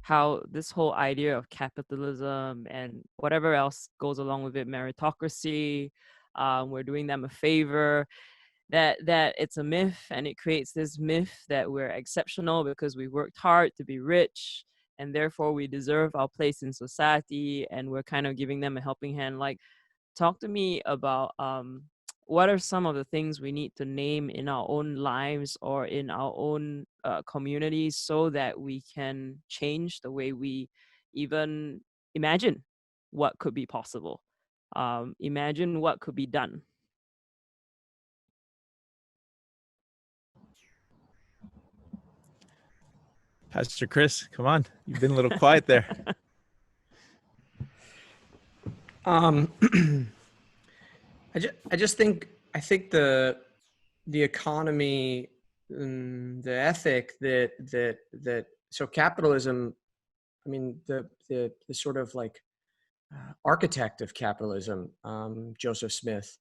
how this whole idea of capitalism and whatever else goes along with it, meritocracy, we're doing them a favor, that it's a myth, and it creates this myth that we're exceptional because we worked hard to be rich, and therefore we deserve our place in society, and we're kind of giving them a helping hand. Like, talk to me about what are some of the things we need to name in our own lives or in our own communities so that we can change the way we even imagine what could be possible, imagine what could be done. Pastor Chris, come on. You've been a little quiet there. I just think the economy, the ethic that so capitalism, I mean the sort of like architect of capitalism, Joseph Smith,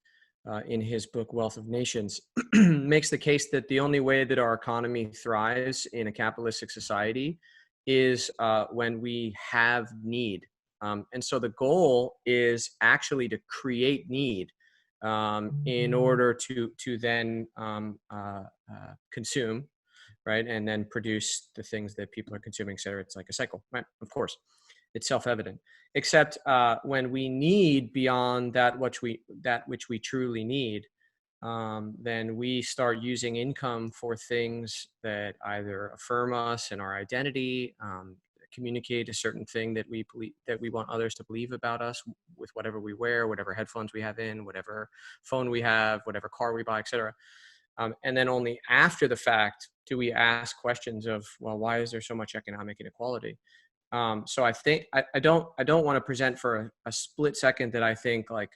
in his book Wealth of Nations, makes the case that the only way that our economy thrives in a capitalistic society is when we have need. And so the goal is actually to create need in order to then consume, right? And then produce the things that people are consuming, et cetera. It's like a cycle, right? Of course, it's self-evident. Except when we need beyond that which we truly need, then we start using income for things that either affirm us and our identity, communicate a certain thing that we believe, that we want others to believe about us with whatever we wear, whatever headphones we have in, whatever phone we have, whatever car we buy, etc. And then only after the fact do we ask questions of, well, why is there so much economic inequality? So I think I don't want to present for a split second that I think like,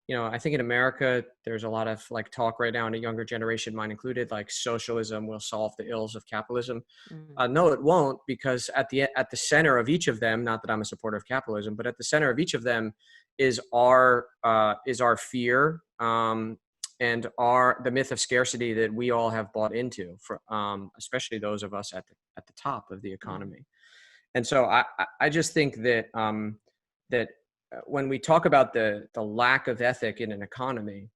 I think in America, there's a lot of like talk right now, and a younger generation, mine included, like socialism will solve the ills of capitalism. No, it won't, because at the center of each of them, not that I'm a supporter of capitalism, but at the center of each of them is our fear and the myth of scarcity that we all have bought into, for especially those of us at the top of the economy. And so I just think that that when we talk about the lack of ethic in an economy,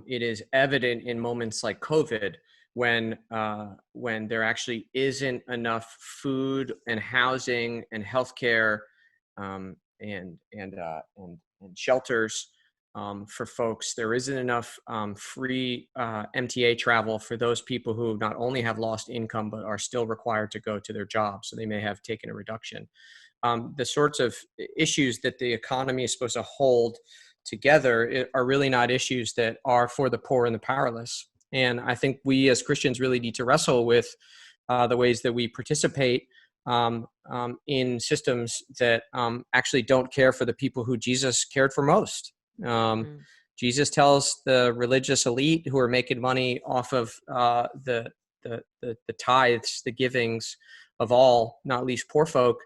it is evident in moments like COVID, when there actually isn't enough food and housing and healthcare and shelters for folks. There isn't enough free MTA travel for those people who not only have lost income, but are still required to go to their jobs. So they may have taken a reduction. The sorts of issues that the economy is supposed to hold together are really not issues that are for the poor and the powerless. And I think we as Christians really need to wrestle with the ways that we participate in systems that actually don't care for the people who Jesus cared for most. Jesus tells the religious elite who are making money off of the tithes, the givings of all, not least poor folk,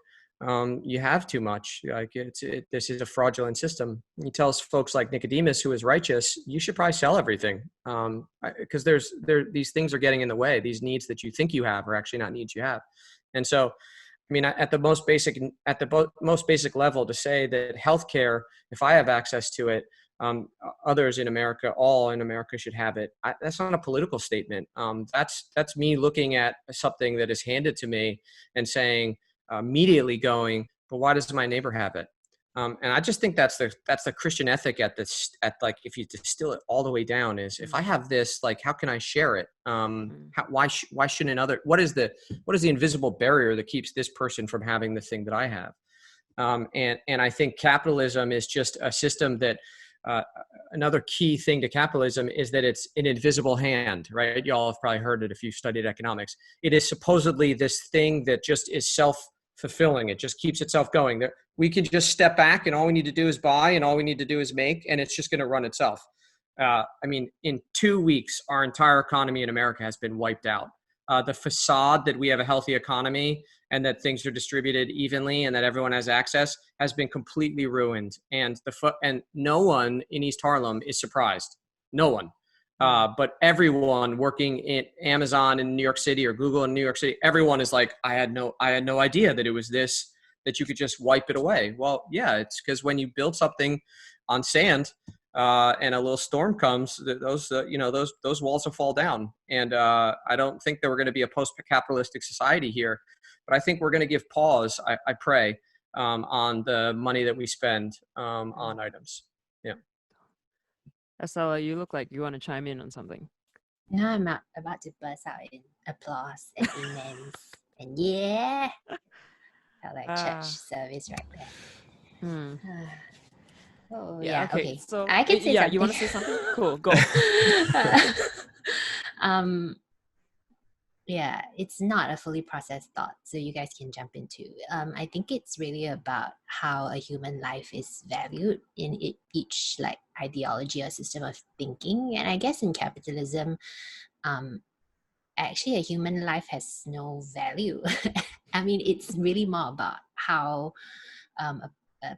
you have too much. Like this is a fraudulent system. He tells folks like Nicodemus, who is righteous, you should probably sell everything, because these things are getting in the way. These needs that you think you have are actually not needs you have. And so, I mean, at the most basic level, to say that healthcare, if I have access to it, others in America, all in America should have it. That's not a political statement. That's me looking at something that is handed to me and saying, immediately going, but why does my neighbor have it? And I just think that's the Christian ethic at like, if you distill it all the way down, is if I have this, like, how can I share it? Why shouldn't another? What is the invisible barrier that keeps this person from having the thing that I have? And I think capitalism is just a system that. Another key thing to capitalism is that it's an invisible hand, right? Y'all have probably heard it if you've studied economics. It is supposedly this thing that just is self-fulfilling. It just keeps itself going. We can just step back, and all we need to do is buy, and all we need to do is make, and it's just going to run itself. I mean, in 2 weeks, our entire economy in America has been wiped out. The facade that we have a healthy economy and that things are distributed evenly and that everyone has access has been completely ruined. And no one in East Harlem is surprised. No one. But everyone working in Amazon in New York City or Google in New York City, everyone is like, I had no idea that it was this, that you could just wipe it away. Well, yeah, it's because when you build something on sand and a little storm comes, those walls will fall down. And I don't think that we're going to be a post-capitalistic society here, but I think we're going to give pause, I pray, on the money that we spend on items. Yeah. Estella, you look like you want to chime in on something. Now I'm about to burst out in applause and amens. And yeah, felt like church service right there. Oh yeah, okay. So I can say something. You want to say something? Cool, go. Yeah, it's not a fully processed thought, so you guys can jump into. I think it's really about how a human life is valued in each like ideology or system of thinking, and I guess in capitalism, actually a human life has no value. I mean, it's really more about how a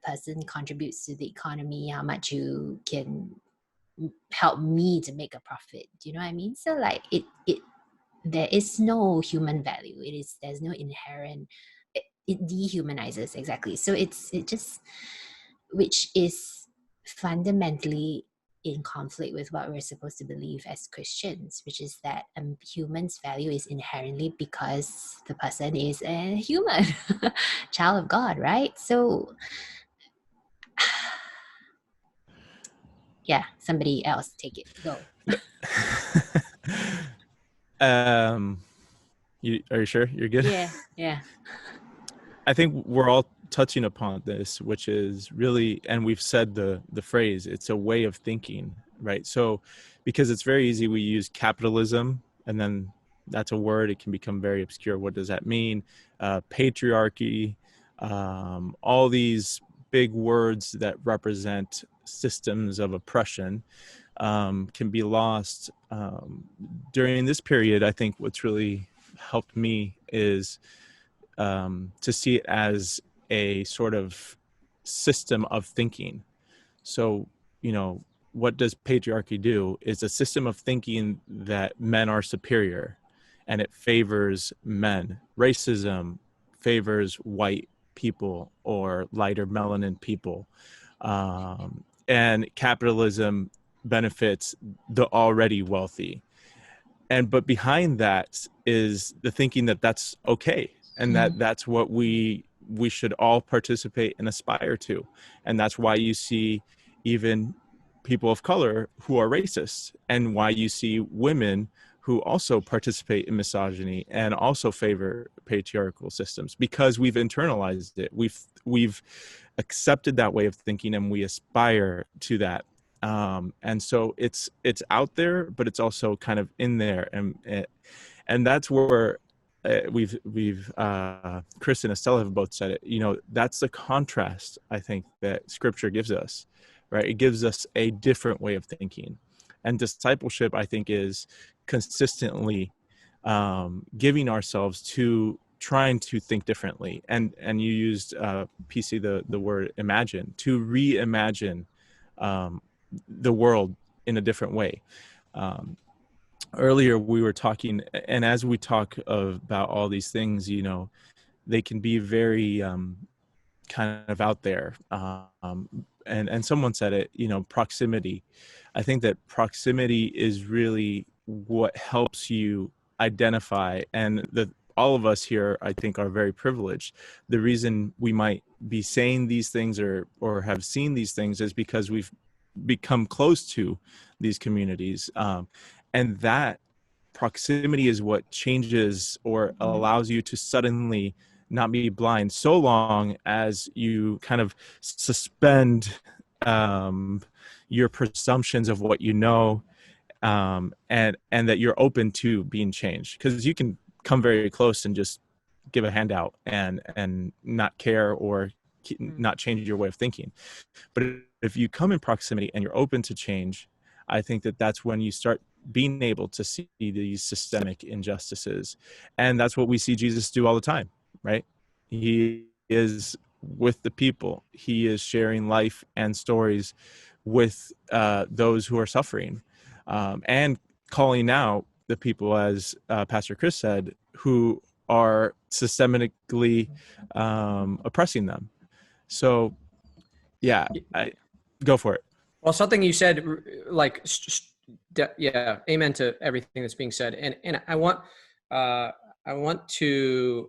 person contributes to the economy, how much you can help me to make a profit. Do you know what I mean? So like it there is no human value. There's no inherent. It dehumanizes, exactly. So it just, which is fundamentally in conflict with what we're supposed to believe as Christians, which is that human's value is inherently because the person is a human, child of God, right? So yeah, somebody else take it. Go. Are you sure you're good? Yeah. I think we're all touching upon this, which is really, and we've said the phrase, it's a way of thinking, right? So because it's very easy, we use capitalism, and then that's a word, it can become very obscure. What does that mean? Patriarchy, all these big words that represent systems of oppression can be lost. During this period, I think what's really helped me is to see it as a sort of system of thinking. So, what does patriarchy do? It's a system of thinking that men are superior, and it favors men. Racism favors white people or lighter melanin people. And capitalism benefits the already wealthy. But behind that is the thinking that that's okay, and that's what we should all participate and aspire to. And that's why you see even people of color who are racist, and why you see women who also participate in misogyny and also favor patriarchal systems, because we've internalized it. We've accepted that way of thinking, and we aspire to that. And so it's out there, but it's also kind of in there, and that's where we've Chris and Estella have both said it. That's the contrast I think that Scripture gives us, right? It gives us a different way of thinking, and discipleship, I think, is consistently giving ourselves to trying to think differently. And you used PC the word imagine, to reimagine the world in a different way. Earlier we were talking, and as we talk about all these things, they can be very kind of out there. And someone said it, proximity. I think that proximity is really what helps you identify, and all of us here, I think, are very privileged. The reason we might be saying these things or have seen these things is because we've become close to these communities, and that proximity is what changes or allows you to suddenly not be blind, so long as you kind of suspend your presumptions of what you know, and that you're open to being changed. Because you can come very close and just give a handout and not care or not change your way of thinking. But if you come in proximity and you're open to change, I think that that's when you start being able to see these systemic injustices. And that's what we see Jesus do all the time, right? He is with the people. He is sharing life and stories with those who are suffering. and calling out the people, as Pastor Chris said, who are systemically oppressing them. So, yeah, go for it. Well, something you said, like, yeah, amen to everything that's being said, and I want to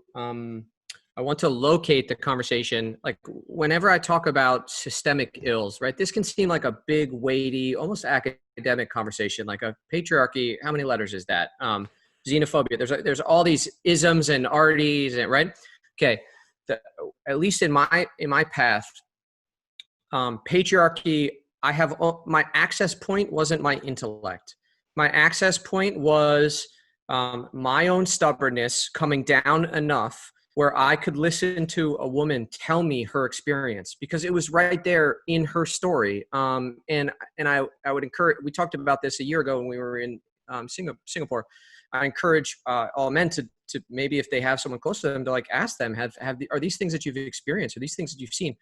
locate the conversation. Like, whenever I talk about systemic ills, right? This can seem like a big, weighty, almost academic conversation, like a patriarchy. How many letters is that? Xenophobia. There's all these isms and arties, right? Okay, at least in my path, patriarchy. I have my access point wasn't my intellect. My access point was my own stubbornness coming down enough where I could listen to a woman tell me her experience, because it was right there in her story. And I would encourage, we talked about this a year ago when we were in Singapore. I encourage all men to maybe, if they have someone close to them, to like ask them, are these things that you've experienced, or these things that you've seen?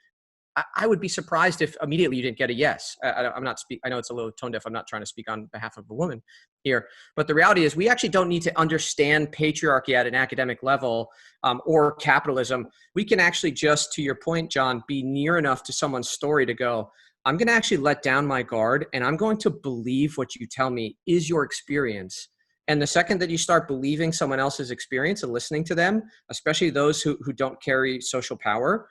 I would be surprised if immediately you didn't get a yes. I'm not I know it's a little tone deaf. I'm not trying to speak on behalf of a woman here, but the reality is we actually don't need to understand patriarchy at an academic level, or capitalism. We can actually just, to your point, John, be near enough to someone's story to go, I'm going to actually let down my guard, and I'm going to believe what you tell me is your experience. And the second that you start believing someone else's experience and listening to them, especially those who don't carry social power,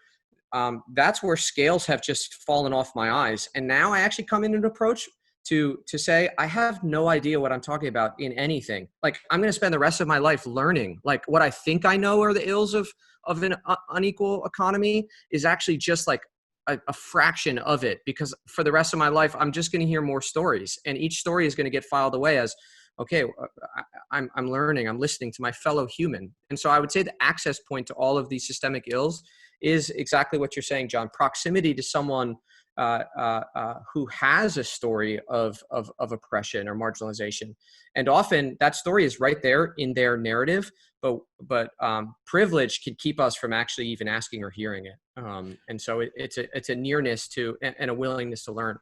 that's where scales have just fallen off my eyes. And now I actually come in an approach to say, I have no idea what I'm talking about in anything. Like, I'm going to spend the rest of my life learning. Like, what I think I know are the ills of an unequal economy is actually just like a fraction of it, because for the rest of my life, I'm just going to hear more stories, and each story is going to get filed away as, okay, I'm learning, I'm listening to my fellow human. And so I would say the access point to all of these systemic ills is exactly what you're saying, John. Proximity to someone who has a story of oppression or marginalization, and often that story is right there in their narrative. But privilege can keep us from actually even asking or hearing it. And so it's a nearness to and a willingness to learn.